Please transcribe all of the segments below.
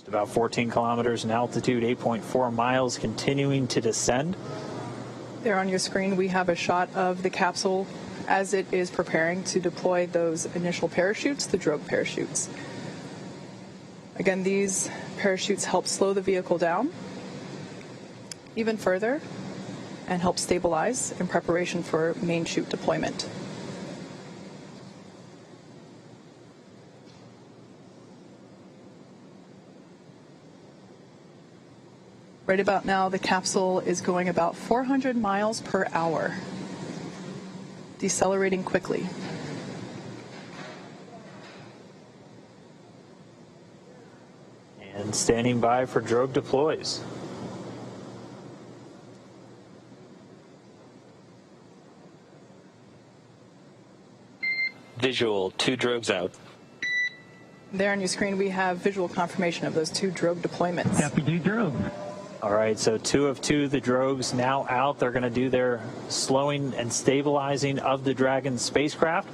Just about 14 kilometers in altitude, 8.4 miles, continuing to descend. There on your screen, we have a shot of the capsule as it is preparing to deploy those initial parachutes, the drogue parachutes. Again, these parachutes help slow the vehicle down even further and help stabilize in preparation for main chute deployment. Right about now, the capsule is going about 400 miles per hour, decelerating quickly. And standing by for drogue deploys. Visual, 2 drogues out. There on your screen, we have visual confirmation of those 2 drogue deployments. Copy, 2 drogue. All right, so 2 of 2, the drogues now out. They're going to do their slowing and stabilizing of the Dragon spacecraft.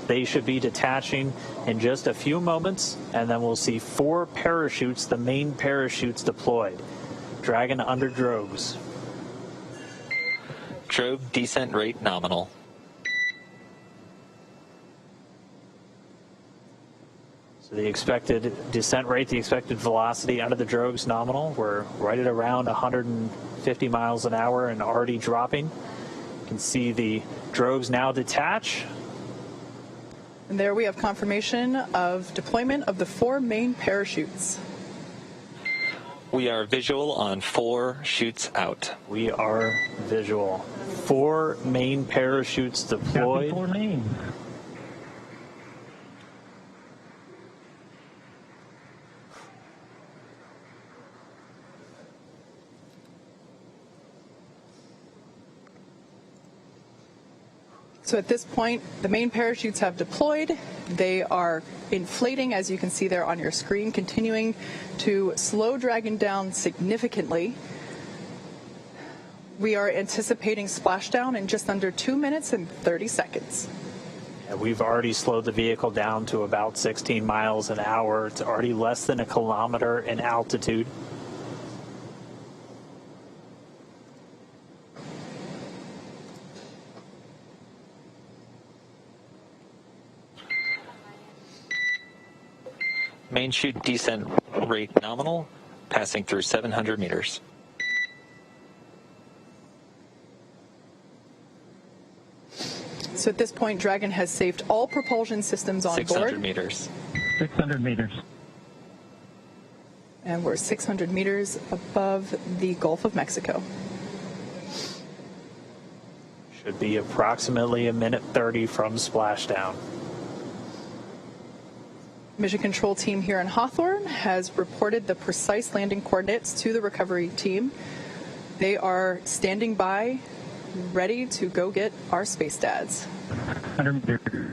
They should be detaching in just a few moments, and then we'll see 4 parachutes, the main parachutes deployed. Dragon under drogues. Drogue descent rate nominal. So the expected descent rate, the expected velocity out of the drogues nominal. We're right at around 150 miles an hour and already dropping. You can see the drogues now detach. And there we have confirmation of deployment of the 4 main parachutes. We are visual on 4 chutes out. We are visual. 4 main parachutes deployed. Copy, 4 main. So at this point, the main parachutes have deployed. They are inflating, as you can see there on your screen, continuing to slow Dragon down significantly. We are anticipating splashdown in just under 2 minutes and 30 seconds. And we've already slowed the vehicle down to about 16 miles an hour. It's already less than a kilometer in altitude. Main chute descent rate nominal, passing through 700 meters. So at this point, Dragon has saved all propulsion systems on 600 board. meters. 600 meters. And we're 600 meters above the Gulf of Mexico. Should be approximately 1:30 from splashdown. Mission Control team here in Hawthorne has reported the precise landing coordinates to the recovery team. They are standing by, ready to go get our space dads. 100 meters.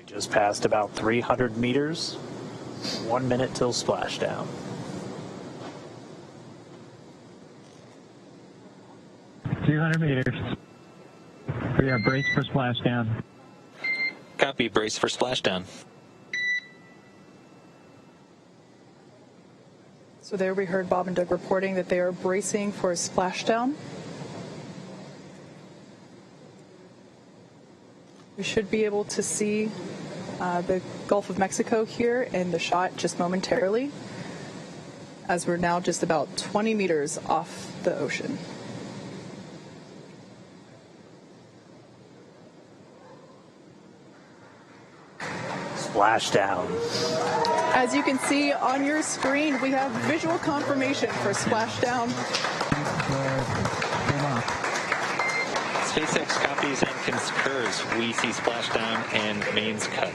Just passed about 300 meters. 1 minute till splashdown. $200 meters. We are braced for splashdown. Copy, brace for splashdown. So there we heard Bob and Doug reporting that they are bracing for a splashdown. We should be able to see the Gulf of Mexico here in the shot just momentarily, as we're now just about 20 meters off the ocean. Splashdown. As you can see on your screen, we have visual confirmation for splashdown. SpaceX copies and concurs. We see splashdown and mains cut.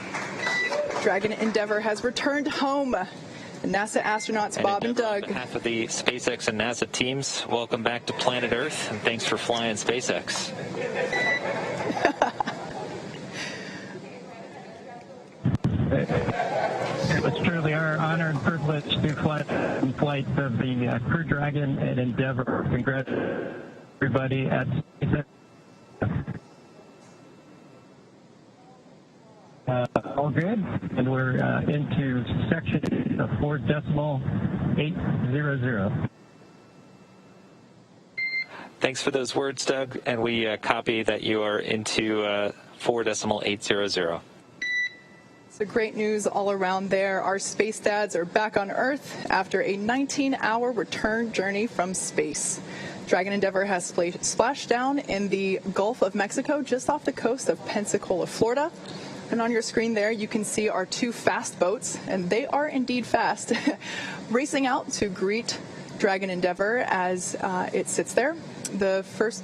Dragon Endeavour has returned home. NASA astronauts Bob and Doug. On behalf of the SpaceX and NASA teams, welcome back to planet Earth, and thanks for flying SpaceX. Let's turn truly our honor and privilege to fly in flight of the Crew Dragon and Endeavour. Congrats, everybody at SpaceX. All good, and we're into section of 4.800. Thanks for those words, Doug, and we copy that you are into 4.800. So great news all around there. Our space dads are back on Earth after a 19-hour return journey from space. Dragon Endeavour has splashed down in the Gulf of Mexico, just off the coast of Pensacola, Florida. And on your screen there, you can see our two fast boats, and they are indeed fast, racing out to greet Dragon Endeavour as it sits there. The first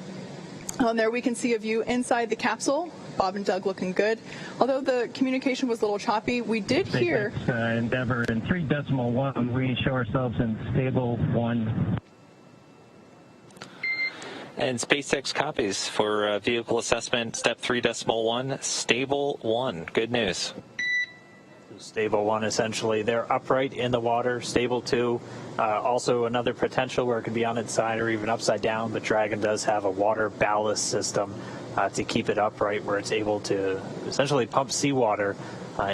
on there, we can see a view inside the capsule. Bob and Doug looking good. Although the communication was a little choppy, we did hear... SpaceX Endeavour in 3.1, we show ourselves in stable 1. And SpaceX copies for vehicle assessment, step 3.1, stable 1. Good news. Stable 1, essentially. They're upright in the water. Stable 2, also another potential where it could be on its side or even upside down, but Dragon does have a water ballast system to keep it upright, where it's able to essentially pump seawater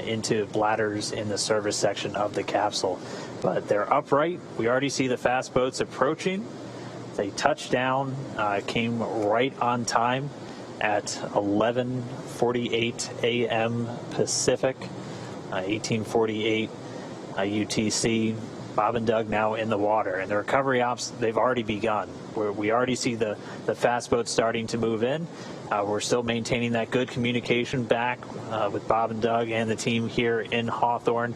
into bladders in the service section of the capsule. But they're upright. We already see the fast boats approaching. They touched down, came right on time at 11:48 a.m. Pacific, 18:48 UTC. Bob and Doug now in the water, and the recovery ops, they've already begun. We already see the fast boats starting to move in. We're still maintaining that good communication back with Bob and Doug and the team here in Hawthorne.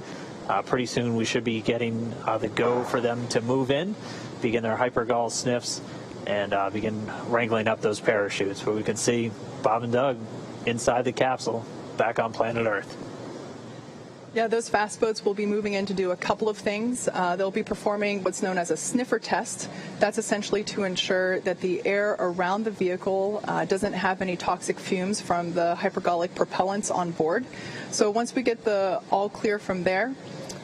Pretty soon we should be getting the go for them to move in, begin their hypergol sniffs, and begin wrangling up those parachutes. But we can see Bob and Doug inside the capsule, back on planet Earth. Yeah, those fast boats will be moving in to do a couple of things. They'll be performing what's known as a sniffer test. That's essentially to ensure that the air around the vehicle doesn't have any toxic fumes from the hypergolic propellants on board. So once we get the all clear from there,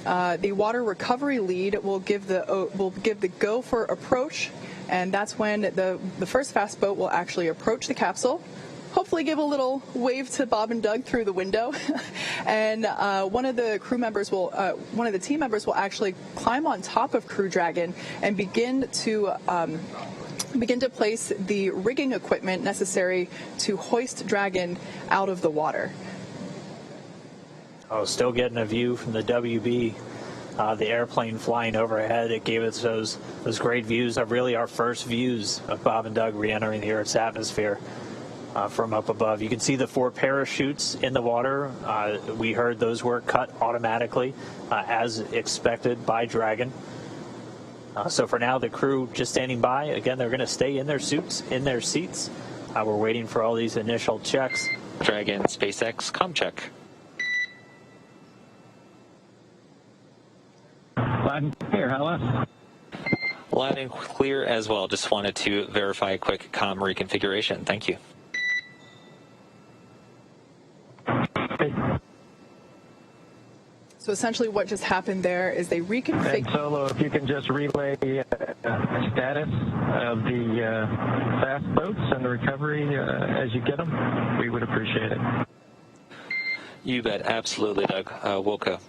the water recovery lead will give the go for approach, and that's when the first fast boat will actually approach the capsule. Hopefully give a little wave to Bob and Doug through the window, and one of the team members will actually climb on top of Crew Dragon and begin to place the rigging equipment necessary to hoist Dragon out of the water. Oh, still getting a view from the WB. The airplane flying overhead, it gave us those great views of really our first views of Bob and Doug re-entering the Earth's atmosphere. From up above. You can see the 4 parachutes in the water. We heard those were cut automatically as expected by Dragon. So for now, the crew just standing by. Again, they're going to stay in their suits, in their seats. We're waiting for all these initial checks. Dragon SpaceX com check. Loud and clear, hello. Loud and clear as well. Just wanted to verify a quick com reconfiguration. Thank you. So essentially what just happened there is they reconfigured... And Solo, if you can just relay the status of the fast boats and the recovery as you get them, we would appreciate it. You bet. Absolutely, Doug. Wilco.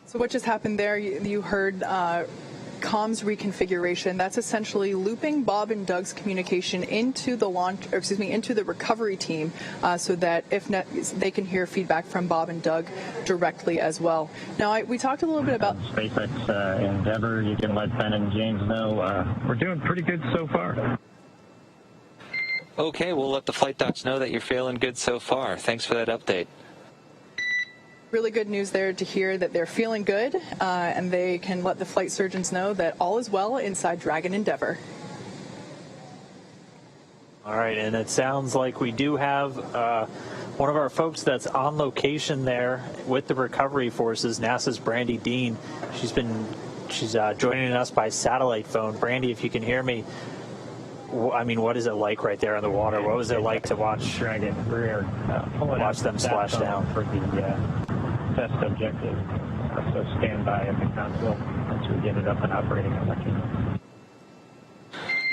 So what just happened there, you heard comms reconfiguration. That's essentially looping Bob and Doug's communication into the into the recovery team, so that they can hear feedback from Bob and Doug directly as well. Now, we talked a little bit about SpaceX Endeavour. You can let Ben and James know we're doing pretty good so far. Okay, we'll let the flight docs know that you're feeling good so far. Thanks for that update. Really good news there to hear that they're feeling good, and they can let the flight surgeons know that all is well inside Dragon Endeavour. All right, and it sounds like we do have one of our folks that's on location there with the recovery forces, NASA's Brandy Dean. She's joining us by satellite phone. Brandy, if you can hear me, I mean, what is it like right there in the water? What was it like to watch them splash down? For the test objective. So stand by at the console once we get it up and operating. I'll let you know.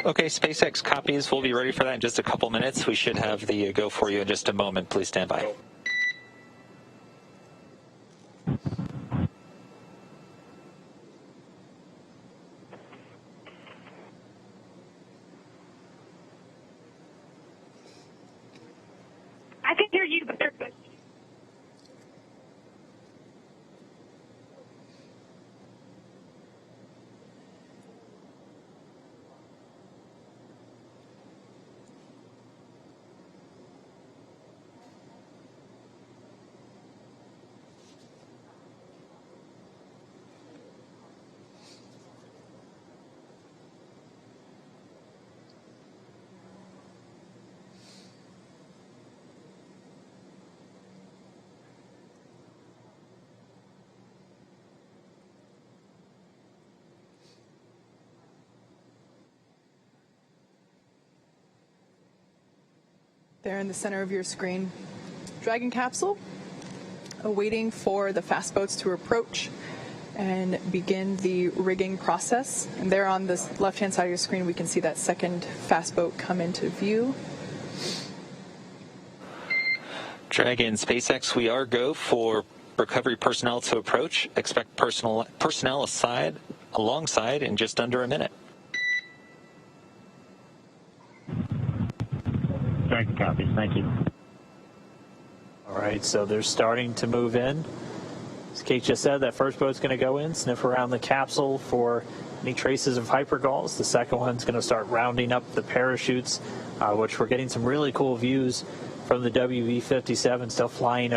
Okay, SpaceX copies. We'll be ready for that in just a couple minutes. We should have the go for you in just a moment. Please stand by. I can hear you, but they're good. There in the center of your screen, Dragon capsule, waiting for the fast boats to approach and begin the rigging process. And there on the left-hand side of your screen, we can see that second fast boat come into view. Dragon SpaceX, we are go for recovery personnel to approach. Expect personnel alongside in just under a minute. Dragon copies. Thank you. All right, so they're starting to move in. As Kate just said, that first boat's going to go in, sniff around the capsule for any traces of hypergalls. The second one's going to start rounding up the parachutes, which we're getting some really cool views from the WV-57 still flying